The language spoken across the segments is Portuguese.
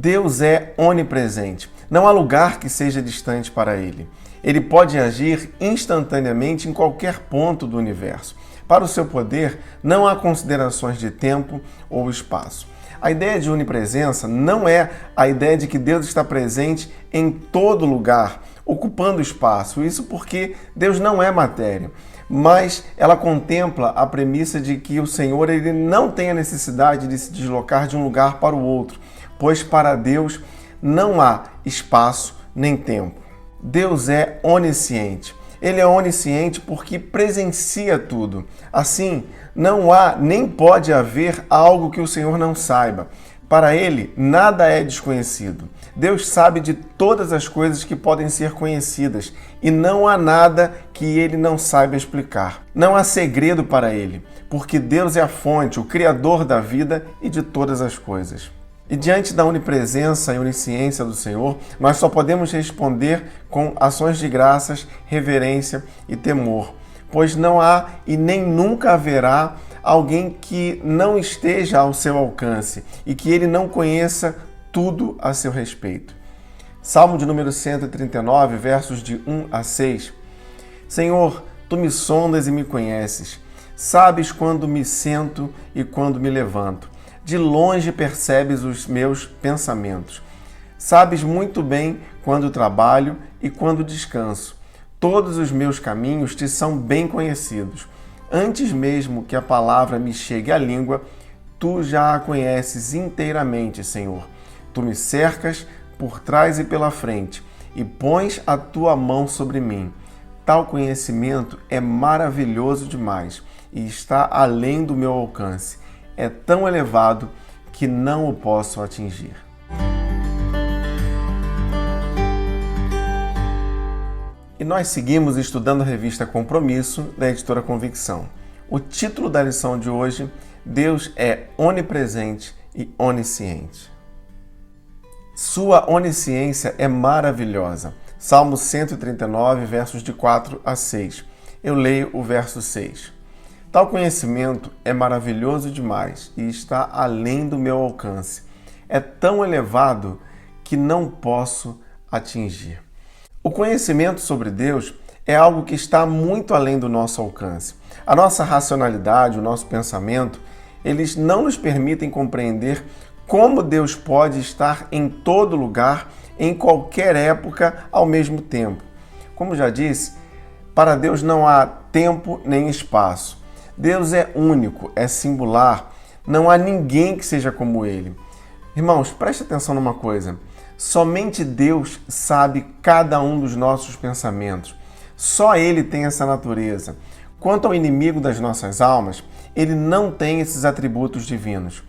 Deus é onipresente. Não há lugar que seja distante para Ele. Ele pode agir instantaneamente em qualquer ponto do universo. Para o seu poder, não há considerações de tempo ou espaço. A ideia de onipresença não é a ideia de que Deus está presente em todo lugar, ocupando espaço. Isso porque Deus não é matéria. Mas ela contempla a premissa de que o Senhor ele não tem a necessidade de se deslocar de um lugar para o outro, pois para Deus não há espaço nem tempo. Deus é onisciente. Ele é onisciente porque presencia tudo. Assim, não há nem pode haver algo que o Senhor não saiba. Para Ele, nada é desconhecido. Deus sabe de todas as coisas que podem ser conhecidas e não há nada que Ele não saiba explicar. Não há segredo para Ele, porque Deus é a fonte, o Criador da vida e de todas as coisas. E diante da onipresença e onisciência do Senhor, nós só podemos responder com ações de graças, reverência e temor, pois não há e nem nunca haverá alguém que não esteja ao seu alcance e que ele não conheça tudo a seu respeito. Salmo de número 139, versos de 1 a 6. Senhor, Tu me sondas e me conheces. Sabes quando me sento e quando me levanto. De longe percebes os meus pensamentos. Sabes muito bem quando trabalho e quando descanso. Todos os meus caminhos te são bem conhecidos. Antes mesmo que a palavra me chegue à língua, tu já a conheces inteiramente, Senhor. Tu me cercas por trás e pela frente e pões a tua mão sobre mim. Tal conhecimento é maravilhoso demais e está além do meu alcance. É tão elevado que não o posso atingir. E nós seguimos estudando a revista Compromisso, da editora Convicção. O título da lição de hoje, Deus é onipresente e onisciente. Sua onisciência é maravilhosa. Salmo 139, versos de 4 a 6. Eu leio o verso 6. Tal conhecimento é maravilhoso demais e está além do meu alcance. É tão elevado que não posso atingir. O conhecimento sobre Deus é algo que está muito além do nosso alcance. A nossa racionalidade, o nosso pensamento, eles não nos permitem compreender como Deus pode estar em todo lugar, em qualquer época, ao mesmo tempo. Como já disse, para Deus não há tempo nem espaço. Deus é único, é singular, não há ninguém que seja como Ele. Irmãos, preste atenção numa coisa. Somente Deus sabe cada um dos nossos pensamentos. Só Ele tem essa natureza. Quanto ao inimigo das nossas almas, ele não tem esses atributos divinos.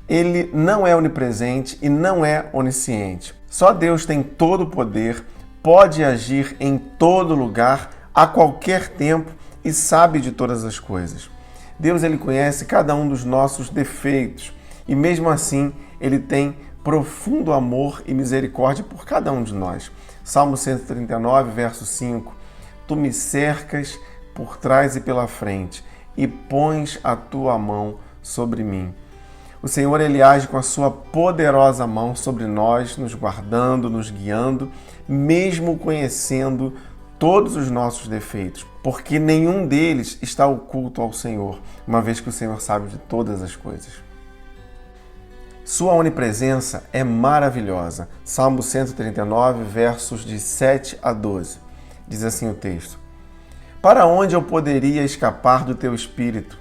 Ele não é onipresente e não é onisciente. Só Deus tem todo o poder, pode agir em todo lugar, a qualquer tempo e sabe de todas as coisas. Deus ele conhece cada um dos nossos defeitos e mesmo assim ele tem profundo amor e misericórdia por cada um de nós. Salmo 139, verso 5. Tu me cercas por trás e pela frente e pões a tua mão sobre mim. O Senhor ele age com a sua poderosa mão sobre nós, nos guardando, nos guiando, mesmo conhecendo todos os nossos defeitos, porque nenhum deles está oculto ao Senhor, uma vez que o Senhor sabe de todas as coisas. Sua onipresença é maravilhosa. Salmo 139, versos de 7 a 12. Diz assim o texto. Para onde eu poderia escapar do teu espírito?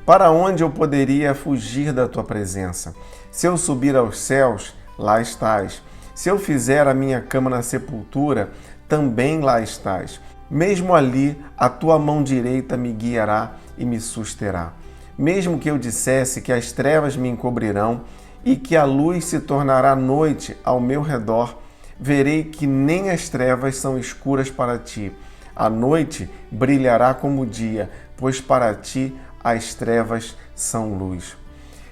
Para onde eu poderia fugir da tua presença? Se eu subir aos céus, lá estás. Se eu fizer a minha cama na sepultura, também lá estás. Mesmo ali, a tua mão direita me guiará e me susterá. Mesmo que eu dissesse que as trevas me encobrirão e que a luz se tornará noite ao meu redor, verei que nem as trevas são escuras para ti. A noite brilhará como o dia, pois para ti as trevas são luz.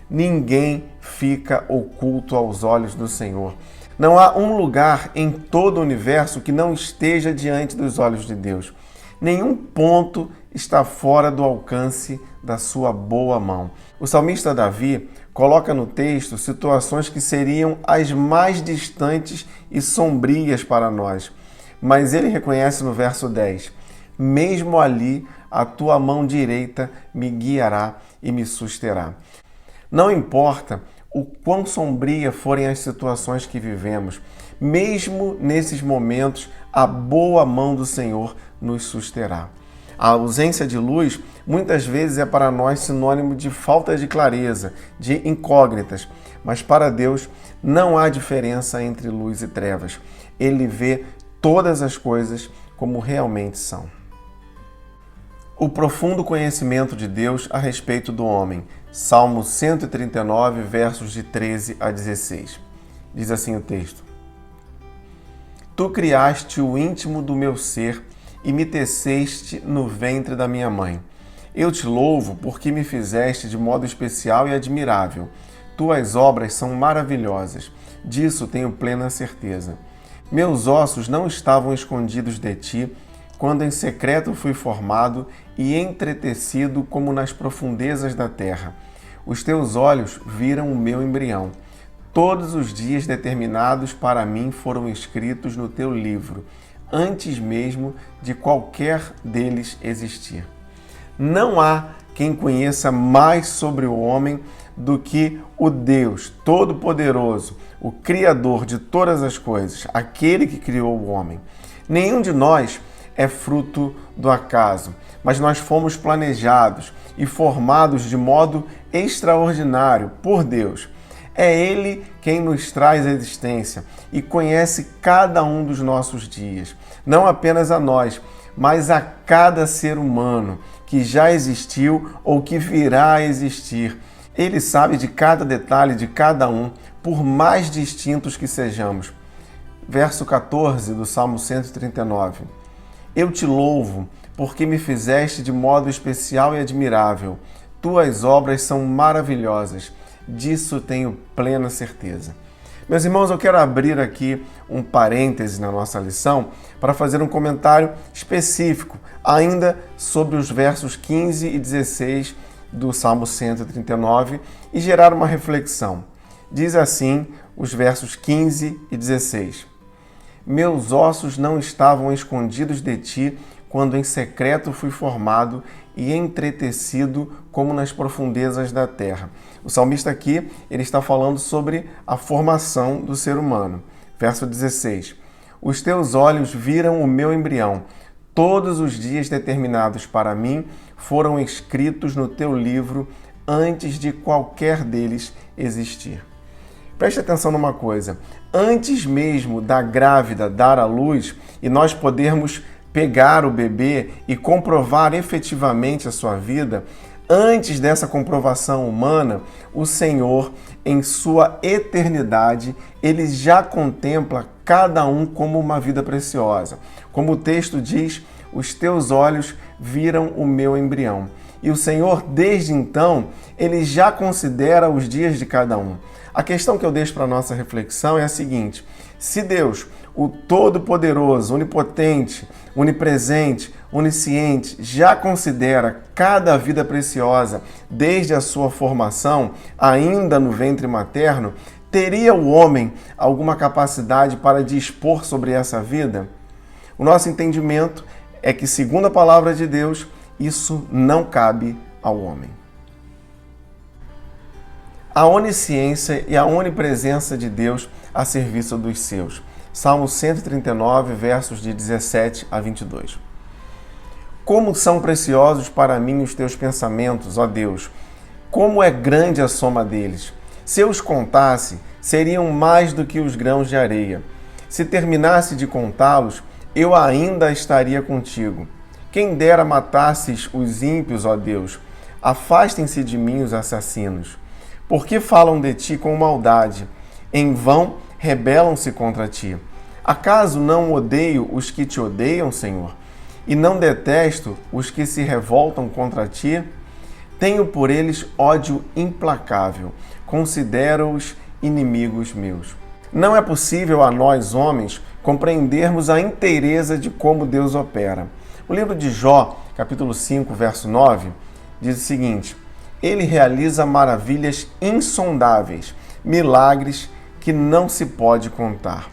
Ninguém fica oculto aos olhos do Senhor. Não há um lugar em todo o universo que não esteja diante dos olhos de Deus. Nenhum ponto está fora do alcance da sua boa mão. O salmista Davi coloca no texto situações que seriam as mais distantes e sombrias para nós. Mas ele reconhece no verso 10: mesmo ali, a tua mão direita me guiará e me susterá. Não importa o quão sombria forem as situações que vivemos, mesmo nesses momentos, a boa mão do Senhor nos susterá. A ausência de luz muitas vezes é para nós sinônimo de falta de clareza, de incógnitas, mas para Deus não há diferença entre luz e trevas. Ele vê todas as coisas como realmente são. O profundo conhecimento de Deus a respeito do homem. Salmo 139, versos de 13 a 16. Diz assim o texto: Tu criaste o íntimo do meu ser e me teceste no ventre da minha mãe. Eu te louvo porque me fizeste de modo especial e admirável. Tuas obras são maravilhosas, disso tenho plena certeza. Meus ossos não estavam escondidos de ti, quando em secreto fui formado e entretecido como nas profundezas da terra. Os teus olhos viram o meu embrião. Todos os dias determinados para mim foram escritos no teu livro, antes mesmo de qualquer deles existir. Não há quem conheça mais sobre o homem do que o Deus Todo-Poderoso, o Criador de todas as coisas, aquele que criou o homem. Nenhum de nós é fruto do acaso, mas nós fomos planejados e formados de modo extraordinário por Deus. É Ele quem nos traz a existência e conhece cada um dos nossos dias, não apenas a nós, mas a cada ser humano que já existiu ou que virá a existir. Ele sabe de cada detalhe de cada um, por mais distintos que sejamos. Verso 14 do Salmo 139. Eu te louvo, porque me fizeste de modo especial e admirável. Tuas obras são maravilhosas, disso tenho plena certeza. Meus irmãos, eu quero abrir aqui um parêntese na nossa lição para fazer um comentário específico, ainda sobre os versos 15 e 16 do Salmo 139 e gerar uma reflexão. Diz assim os versos 15 e 16. Meus ossos não estavam escondidos de ti, quando em secreto fui formado e entretecido como nas profundezas da terra. O salmista aqui, ele está falando sobre a formação do ser humano. Verso 16. Os teus olhos viram o meu embrião. Todos os dias determinados para mim foram escritos no teu livro antes de qualquer deles existir. Preste atenção numa coisa. Antes mesmo da grávida dar à luz e nós podermos pegar o bebê e comprovar efetivamente a sua vida, antes dessa comprovação humana, o Senhor, em sua eternidade, ele já contempla cada um como uma vida preciosa. Como o texto diz, os teus olhos viram o meu embrião. E o Senhor, desde então, ele já considera os dias de cada um. A questão que eu deixo para a nossa reflexão é a seguinte: se Deus, o Todo-Poderoso, Onipotente, Onipresente, Onisciente, já considera cada vida preciosa desde a sua formação, ainda no ventre materno, teria o homem alguma capacidade para dispor sobre essa vida? O nosso entendimento é que, segundo a palavra de Deus, isso não cabe ao homem. A onisciência e a onipresença de Deus a serviço dos seus. Salmo 139, versos de 17 a 22. Como são preciosos para mim os teus pensamentos, ó Deus! Como é grande a soma deles! Se eu os contasse, seriam mais do que os grãos de areia. Se terminasse de contá-los, eu ainda estaria contigo. Quem dera matasses os ímpios, ó Deus! Afastem-se de mim os assassinos. Por que falam de ti com maldade? Em vão rebelam-se contra ti. Acaso não odeio os que te odeiam, Senhor? E não detesto os que se revoltam contra ti? Tenho por eles ódio implacável. Considero-os inimigos meus. Não é possível a nós, homens, compreendermos a inteireza de como Deus opera. O livro de Jó, capítulo 5, verso 9, diz o seguinte: Ele realiza maravilhas insondáveis, milagres que não se pode contar.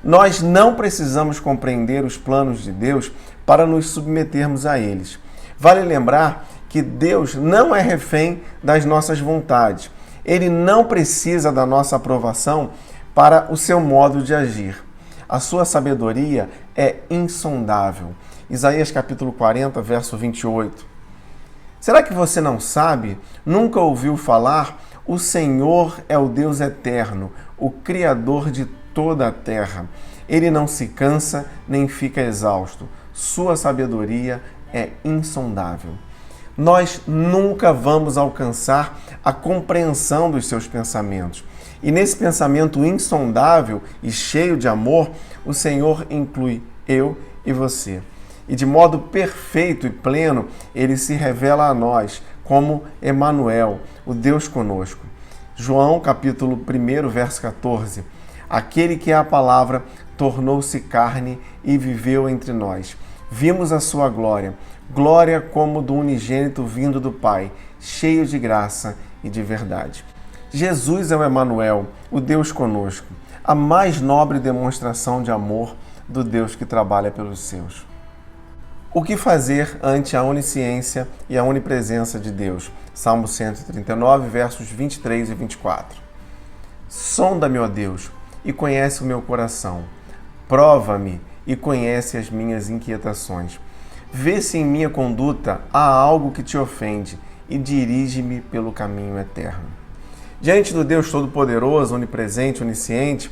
Nós não precisamos compreender os planos de Deus para nos submetermos a eles. Vale lembrar que Deus não é refém das nossas vontades. Ele não precisa da nossa aprovação para o seu modo de agir. A sua sabedoria é insondável. Isaías capítulo 40, verso 28. Será que você não sabe? Nunca ouviu falar? O Senhor é o Deus eterno, o Criador de toda a terra. Ele não se cansa nem fica exausto. Sua sabedoria é insondável. Nós nunca vamos alcançar a compreensão dos seus pensamentos. E nesse pensamento insondável e cheio de amor, o Senhor inclui eu e você. E de modo perfeito e pleno, ele se revela a nós como Emanuel, o Deus conosco. João capítulo 1, verso 14. Aquele que é a palavra tornou-se carne e viveu entre nós. Vimos a sua glória, glória como do unigênito vindo do Pai, cheio de graça e de verdade. Jesus é o Emanuel, o Deus conosco, a mais nobre demonstração de amor do Deus que trabalha pelos seus. O que fazer ante a onisciência e a onipresença de Deus? Salmo 139, versos 23 e 24. Sonda-me, ó Deus, e conhece o meu coração. Prova-me e conhece as minhas inquietações. Vê se em minha conduta há algo que te ofende e dirige-me pelo caminho eterno. Diante do Deus Todo-Poderoso, onipresente, onisciente,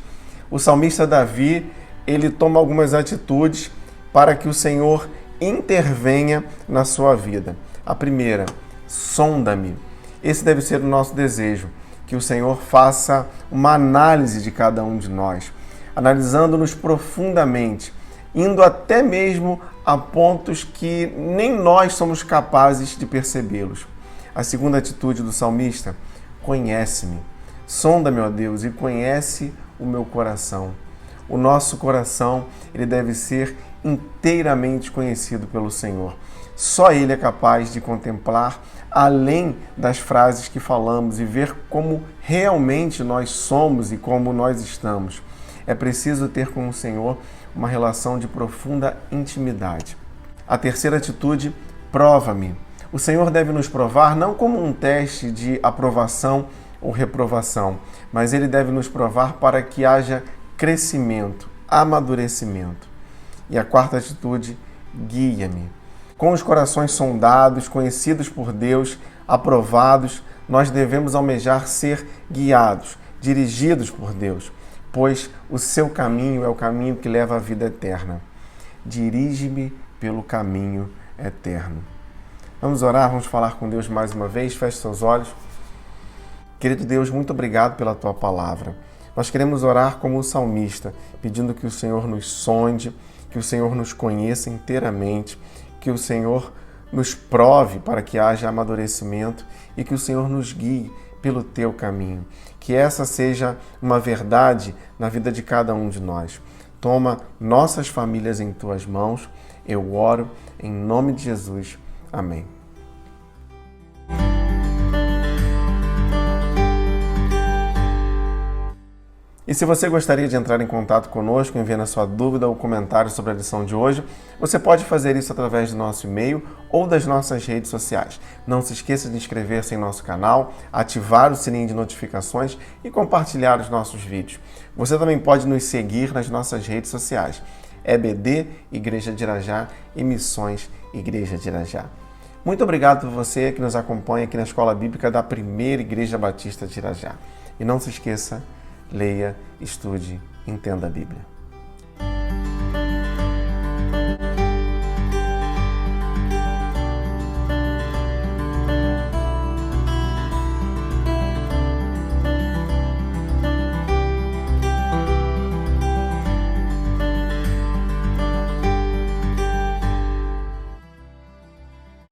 o salmista Davi, ele toma algumas atitudes para que o Senhor intervenha na sua vida. A primeira, sonda-me. Esse deve ser o nosso desejo, que o Senhor faça uma análise de cada um de nós, analisando-nos profundamente, indo até mesmo a pontos que nem nós somos capazes de percebê-los. A segunda atitude do salmista, conhece-me. Sonda-me, ó Deus, e conhece o meu coração. O nosso coração, ele deve ser inteiramente conhecido pelo Senhor. Só Ele é capaz de contemplar além das frases que falamos e ver como realmente nós somos e como nós estamos. É preciso ter com o Senhor uma relação de profunda intimidade. A terceira atitude, prova-me. O Senhor deve nos provar não como um teste de aprovação ou reprovação, mas Ele deve nos provar para que haja crescimento, amadurecimento. E a quarta atitude, guia-me. Com os corações sondados, conhecidos por Deus, aprovados, nós devemos almejar ser guiados, dirigidos por Deus, pois o seu caminho é o caminho que leva à vida eterna. Dirige-me pelo caminho eterno. Vamos orar, vamos falar com Deus mais uma vez. Feche seus olhos. Querido Deus, muito obrigado pela Tua palavra. Nós queremos orar como o salmista, pedindo que o Senhor nos sonde, que o Senhor nos conheça inteiramente, que o Senhor nos prove para que haja amadurecimento e que o Senhor nos guie pelo Teu caminho. Que essa seja uma verdade na vida de cada um de nós. Toma nossas famílias em Tuas mãos. Eu oro em nome de Jesus. Amém. E se você gostaria de entrar em contato conosco, enviando a sua dúvida ou comentário sobre a lição de hoje, você pode fazer isso através do nosso e-mail ou das nossas redes sociais. Não se esqueça de inscrever-se em nosso canal, ativar o sininho de notificações e compartilhar os nossos vídeos. Você também pode nos seguir nas nossas redes sociais. EBD, Igreja de Irajá e Missões Igreja de Irajá. Muito obrigado por você que nos acompanha aqui na Escola Bíblica da Primeira Igreja Batista de Irajá. E não se esqueça, leia, estude, entenda a Bíblia.